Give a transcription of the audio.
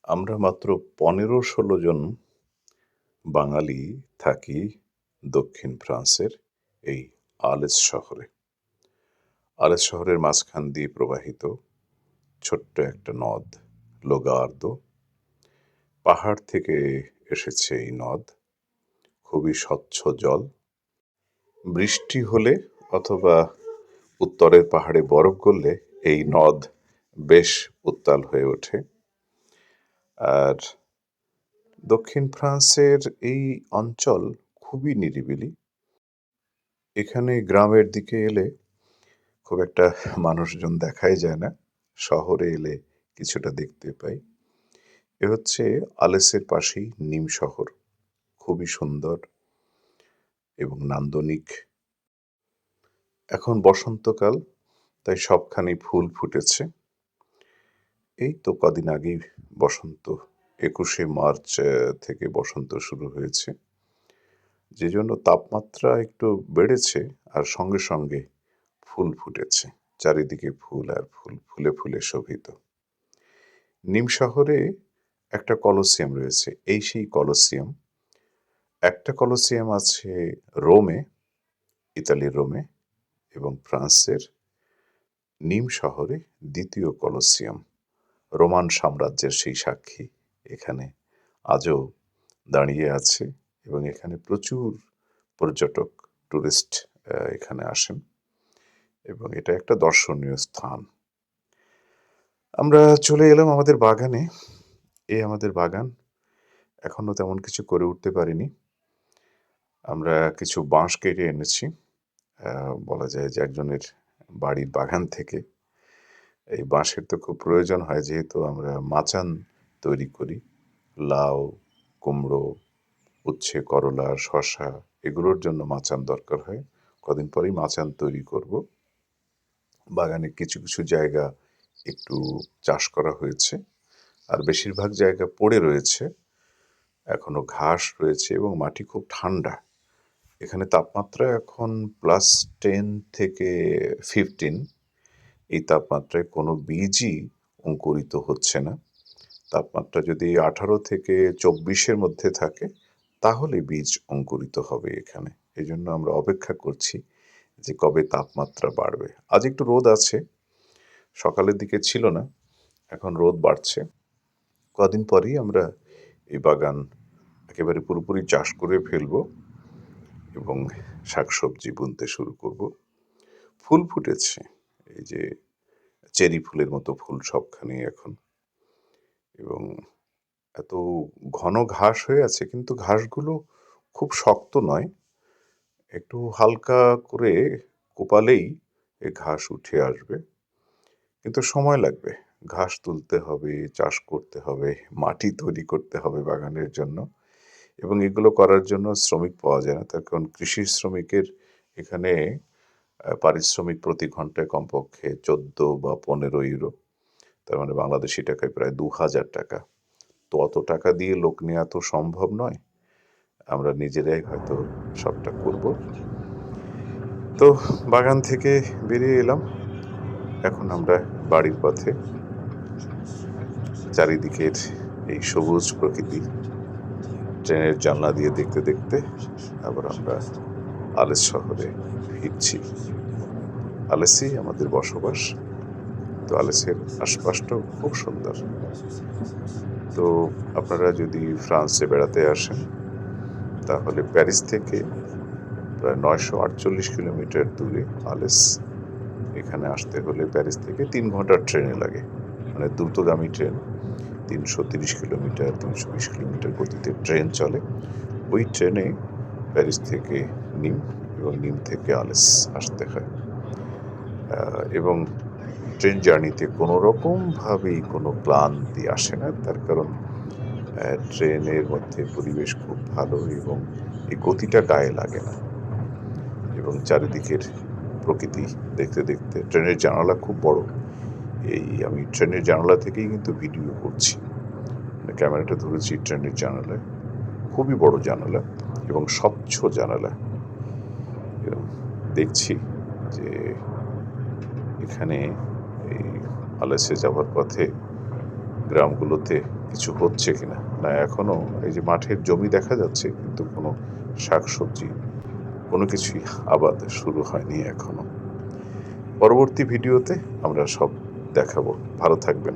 আমরা মাত্র ১৫-১৬ জন বাঙালি থাকি দক্ষিণ ফ্রান্সের এই আলেস শহরে। আলেস শহরের মাঝখান দিয়ে প্রবাহিত ছোট্ট একটা নদ লোগার্দো। পাহাড় থেকে এসেছে এই নদ। খুবই স্বচ্ছ জল। বৃষ্টি হলে অথবা উত্তরের পাহাড়ে বরফ গললে এই নদ বেশ উত্তাল হয়ে ওঠে। আর দক্ষিণ ফ্রান্সের এই অঞ্চল খুবই নিরিবিলি। এখানে গ্রামের দিকে এলে খুব একটা মানুষজন দেখাই যায় না। শহরে এলে কিছুটা দেখতে পাই। এ হচ্ছে আলেসের পাশেই নিম শহর। খুবই সুন্দর এবং নান্দনিক। এখন বসন্তকাল, তাই সবখানেই ফুল ফুটেছে। এই তো কদিন আগেই বসন্ত, ২১শে মার্চ থেকে বসন্ত শুরু হয়েছে। যেজন্য তাপমাত্রা একটু বেড়েছে আর সঙ্গে সঙ্গে ফুল ফুটেছে। চারিদিকে ফুল আর ফুল, ফুলে ফুলে শোভিত। নিম শহরে একটা কলোসিয়াম রয়েছে। এই সেই কলোসিয়াম। একটা কলোসিয়াম আছে রোমে, ইতালির রোমে, এবং ফ্রান্সের নিম শহরে দ্বিতীয় কলোসিয়াম। রোমান সাম্রাজ্যের সেই সাক্ষী এখানে আজও দাঁড়িয়ে আছে এবং এখানে প্রচুর পর্যটক, টুরিস্ট এখানে আসেন এবং এটা একটা দর্শনীয় স্থান। আমরা চলে এলাম আমাদের বাগানে। আমাদের বাগান। এখনো তেমন কিছু করে উঠতে পারিনি। আমরা কিছু বাঁশ কেটে এনেছি। বলা যায় যে একজনের বাড়ির বাগান থেকে। এই বাঁশের তো খুব প্রয়োজন হয়, যেহেতু আমরা মাচান তৈরি করি। লাউ, কুমড়ো, উচ্ছে, করলা, শসা এগুলোর জন্য মাচান দরকার হয়। কদিন পরেই মাচান তৈরি করব। বাগানে কিছু কিছু জায়গা একটু চাষ করা হয়েছে, আর বেশিরভাগ জায়গা পড়ে রয়েছে। এখনো ঘাস রয়েছে এবং মাটি খুব ঠান্ডা। এখানে তাপমাত্রা এখন +10 থেকে 15। এই তাপমাত্রায় কোনো বীজই অঙ্কুরিত হচ্ছে না। তাপমাত্রা যদি 18 থেকে 24-এর মধ্যে থাকে তাহলে বীজ অঙ্কুরিত হবে এখানে। এজন্য আমরা অপেক্ষা করছি যে কবে তাপমাত্রা বাড়বে। আজ একটু রোদ আছে, সকালের দিকে ছিল না, এখন রোদ বাড়ছে। কদিন পরেই আমরা এই বাগান একেবারে পুরোপুরি চাষ করে ফেলব এবং শাকসবজি বুনতে শুরু করব। ফুল ফুটেছে, এই যে চেরি ফুলের মতো ফুল সবখানেই এখন, এবং এত ঘন ঘাস হয়ে আছে, কিন্তু ঘাসগুলো খুব শক্ত নয়। একটু হালকা করে কোপালেই এই ঘাস উঠে আসবে, কিন্তু সময় লাগবে। ঘাস তুলতে হবে, চাষ করতে হবে, মাটি তৈরি করতে হবে বাগানের জন্য, এবং এগুলো করার জন্য শ্রমিক পাওয়া যায় না। তার কারণ কৃষি শ্রমিকের এখানে পারিশ্রমিক প্রতি ঘন্টায় কমপক্ষে 14 বা 15 ইউরো। তার মানে বাংলাদেশি টাকায় প্রায় 2000 টাকা। তো অত টাকা দিয়ে লোক নেওয়া তো সম্ভব নয়। আমরা নিজেরাই হয়তো সবটা করব। তো বাগান থেকে বেরিয়ে এলাম। এখন আমরা বাড়ির পথে। চারিদিকের এই সবুজ প্রকৃতি ট্রেনের জানলা দিয়ে দেখতে দেখতে আবার আমরা আলেস শহরে ফিরছি। আলেসেই আমাদের বসবাস। তো আলেসের আশপাশটাও খুব সুন্দর। তো আপনারা যদি ফ্রান্সে বেড়াতে আসেন তাহলে প্যারিস থেকে প্রায় 948 কিলোমিটার দূরে আলেস। এখানে আসতে হলে প্যারিস থেকে 3 ঘন্টার ট্রেনে লাগে, মানে দ্রুতগামী ট্রেন। 330 কিলোমিটার, 320 কিলোমিটার গতিতে ট্রেন চলে। ওই ট্রেনে প্যারিস থেকে নিম এবং নিম থেকে আলেস আসতে হয়। এবং ট্রেন জার্নিতে কোনো রকমভাবেই কোনো ক্লান্তি আসে না। তার কারণ ট্রেনের মধ্যে পরিবেশ খুব ভালো এবং এই গতিটা গায়ে লাগে না। এবং চারিদিকের প্রকৃতি দেখতে দেখতে ট্রেনের জানালা খুব বড়। আমি ট্রেনের জানালা থেকেই কিন্তু ভিডিও করছি, মানে ক্যামেরাটা ধরেছি ট্রেনের জানালায়। খুবই বড় জানালা এবং স্বচ্ছ জানালা। এবং দেখছি যে এখানে এই আলেসে যাওয়ার পথে গ্রামগুলোতে কিছু হচ্ছে কিনা। না এখনো এই যে মাঠের জমি দেখা যাচ্ছে কিন্তু কোনো শাকসবজি কোনো কিছুই আবাদ শুরু হয়নি এখনো। পরবর্তী ভিডিওতে আমরা সব দেখাবো। ভালো থাকবেন।